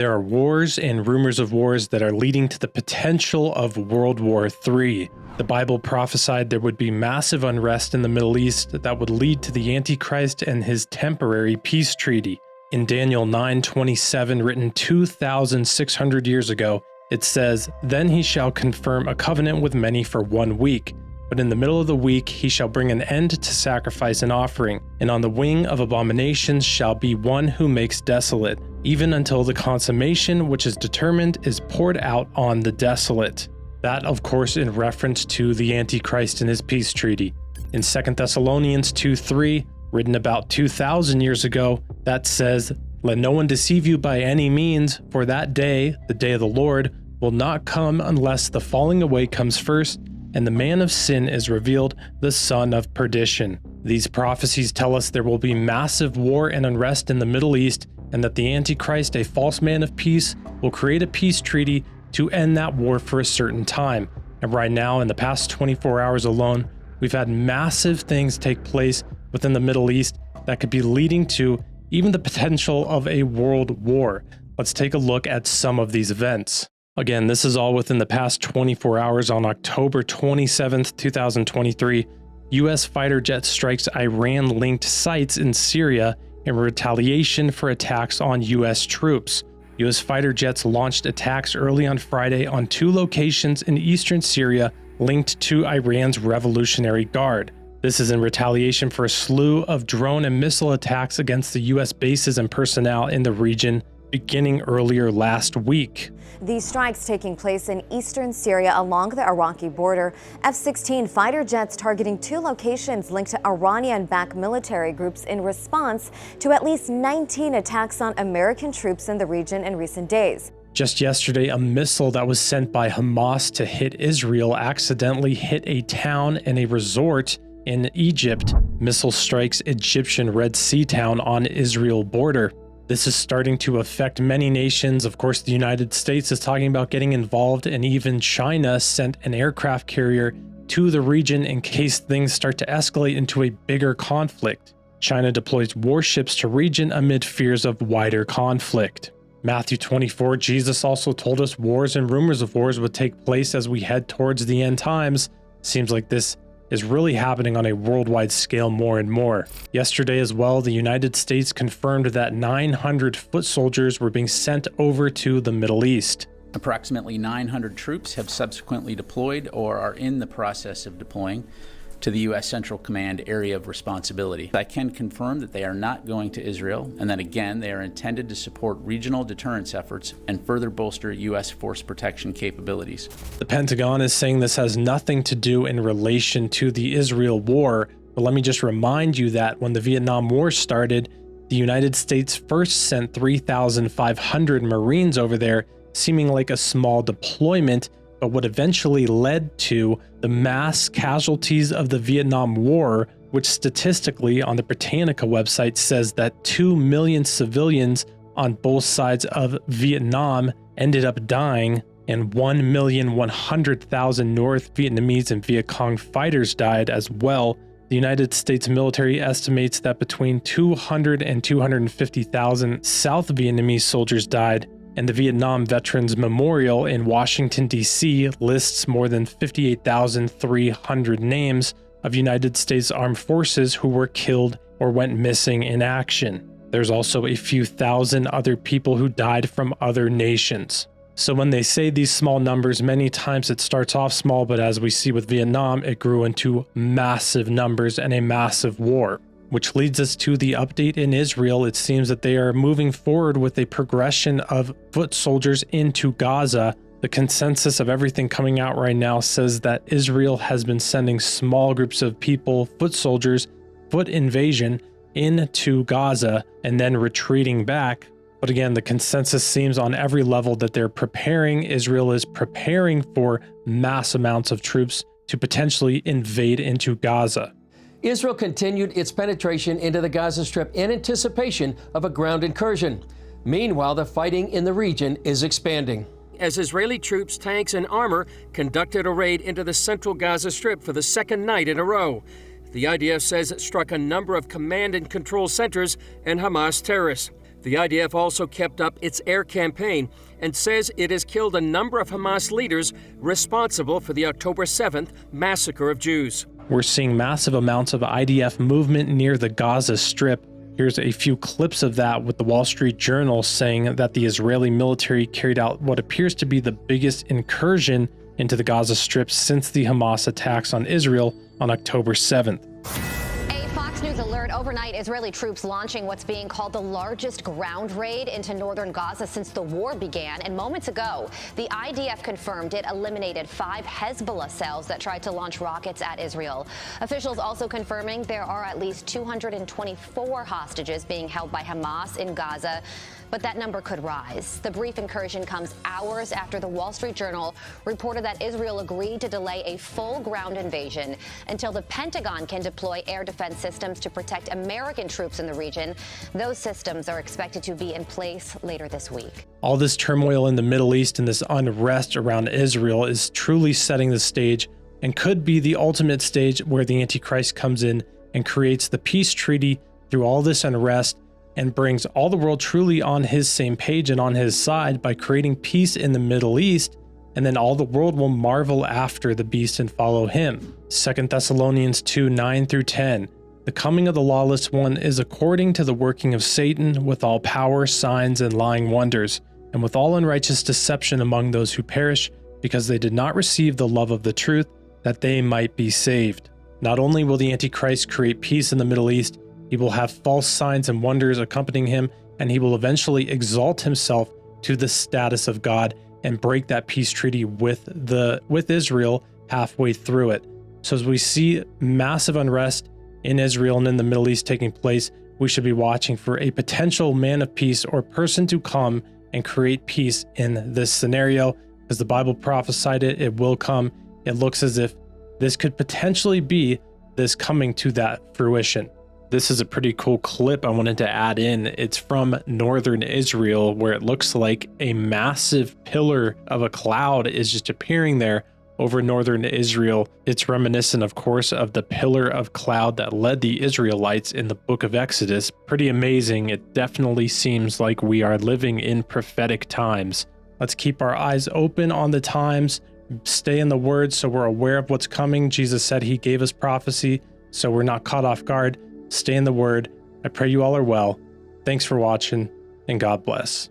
There are wars and rumors of wars that are leading to the potential of World War III. The Bible prophesied there would be massive unrest in the Middle East that would lead to the Antichrist and his temporary peace treaty. In Daniel 9:27, written 2,600 years ago, it says, "Then he shall confirm a covenant with many for 1 week. But in the middle of the week he shall bring an end to sacrifice and offering, and on the wing of abominations shall be one who makes desolate, even until the consummation which is determined is poured out on the desolate." That, of course, in reference to the Antichrist and his peace treaty. In 2 Thessalonians 2:3, written about 2,000 years ago, that says, "Let no one deceive you by any means, for that day, the day of the Lord, will not come unless the falling away comes first, and the man of sin is revealed, the son of perdition." These prophecies tell us there will be massive war and unrest in the Middle East, and that the Antichrist, a false man of peace, will create a peace treaty to end that war for a certain time. And right now, in the past 24 hours alone, we've had massive things take place within the Middle East that could be leading to even the potential of a world war. Let's take a look at some of these events. Again, this is all within the past 24 hours. On October 27th, 2023, U.S. fighter jet strikes Iran-linked sites in Syria in retaliation for attacks on U.S. troops. U.S. fighter jets launched attacks early on Friday on 2 locations in eastern Syria linked to Iran's Revolutionary Guard. This is in retaliation for a slew of drone and missile attacks against the U.S. bases and personnel in the region beginning earlier last week. These strikes taking place in eastern Syria along the Iraqi border. F-16 fighter jets targeting 2 locations linked to Iranian-backed military groups in response to at least 19 attacks on American troops in the region in recent days. Just yesterday, a missile that was sent by Hamas to hit Israel accidentally hit a town and a resort in Egypt. Missile strikes Egyptian Red Sea town on Israel border. This is starting to affect many nations. Of course, the United States is talking about getting involved, and even China sent an aircraft carrier to the region in case things start to escalate into a bigger conflict. China deploys warships to region amid fears of wider conflict. Matthew 24, Jesus also told us wars and rumors of wars would take place as we head towards the end times. Seems like this is really happening on a worldwide scale more and more. Yesterday as well, the United States confirmed that 900 foot soldiers were being sent over to the Middle East. Approximately 900 troops have subsequently deployed or are in the process of deploying to the U.S. Central Command area of responsibility. I can confirm that they are not going to Israel, and that again, they are intended to support regional deterrence efforts and further bolster U.S. force protection capabilities. The Pentagon is saying this has nothing to do in relation to the Israel war, but let me just remind you that when the Vietnam War started, the United States first sent 3,500 Marines over there, seeming like a small deployment, but what eventually led to the mass casualties of the Vietnam War, which statistically on the Britannica website says that 2 million civilians on both sides of Vietnam ended up dying, and 1,100,000 North Vietnamese and Viet Cong fighters died as well. The United States military estimates that between 200 and 250,000 South Vietnamese soldiers died, and the Vietnam Veterans Memorial in Washington, D.C. lists more than 58,300 names of United States Armed Forces who were killed or went missing in action. There's also a few thousand other people who died from other nations. So when they say these small numbers, many times it starts off small, but as we see with Vietnam, it grew into massive numbers and a massive war. Which leads us to the update in Israel. It seems that they are moving forward with a progression of foot soldiers into Gaza. The consensus of everything coming out right now says that Israel has been sending small groups of people, foot soldiers, foot invasion into Gaza and then retreating back. But again, the consensus seems on every level that they're preparing. Israel is preparing for mass amounts of troops to potentially invade into Gaza. Israel continued its penetration into the Gaza Strip in anticipation of a ground incursion. Meanwhile, the fighting in the region is expanding. As Israeli troops, tanks, and armor conducted a raid into the central Gaza Strip for the second night in a row. The IDF says it struck a number of command and control centers and Hamas terrorists. The IDF also kept up its air campaign and says it has killed a number of Hamas leaders responsible for the October 7th massacre of Jews. We're seeing massive amounts of IDF movement near the Gaza Strip. Here's a few clips of that, with the Wall Street Journal saying that the Israeli military carried out what appears to be the biggest incursion into the Gaza Strip since the Hamas attacks on Israel on October 7th. News alert overnight. Israeli troops launching what's being called the largest ground raid into northern Gaza since the war began. And moments ago, the IDF confirmed it eliminated 5 Hezbollah cells that tried to launch rockets at Israel. Officials also confirming there are at least 224 hostages being held by Hamas in Gaza, but that number could rise. The brief incursion comes hours after the Wall Street Journal reported that Israel agreed to delay a full ground invasion until the Pentagon can deploy air defense systems to protect American troops in the region. Those systems are expected to be in place later this week. All this turmoil in the Middle East and this unrest around Israel is truly setting the stage, and could be the ultimate stage where the Antichrist comes in and creates the peace treaty through all this unrest, and brings all the world truly on his same page and on his side by creating peace in the Middle East, and then all the world will marvel after the beast and follow him. 2 Thessalonians 2:9-10. The coming of the lawless one is according to the working of Satan, with all power, signs, and lying wonders, and with all unrighteous deception among those who perish, because they did not receive the love of the truth, that they might be saved. Not only will the Antichrist create peace in the Middle East, he will have false signs and wonders accompanying him, and he will eventually exalt himself to the status of God and break that peace treaty with Israel halfway through it. So as we see massive unrest in Israel and in the Middle East taking place, we should be watching for a potential man of peace or person to come and create peace in this scenario. As the Bible prophesied it, it will come. It looks as if this could potentially be this coming to that fruition. This is a pretty cool clip I wanted to add in. It's from northern Israel, where it looks like a massive pillar of a cloud is just appearing there over northern Israel. It's reminiscent, of course, of the pillar of cloud that led the Israelites in the book of Exodus. Pretty amazing. It definitely seems like we are living in prophetic times. Let's keep our eyes open on the times, stay in the word so we're aware of what's coming. Jesus said he gave us prophecy, so we're not caught off guard. Stay in the word. I pray you all are well. Thanks for watching, and God bless.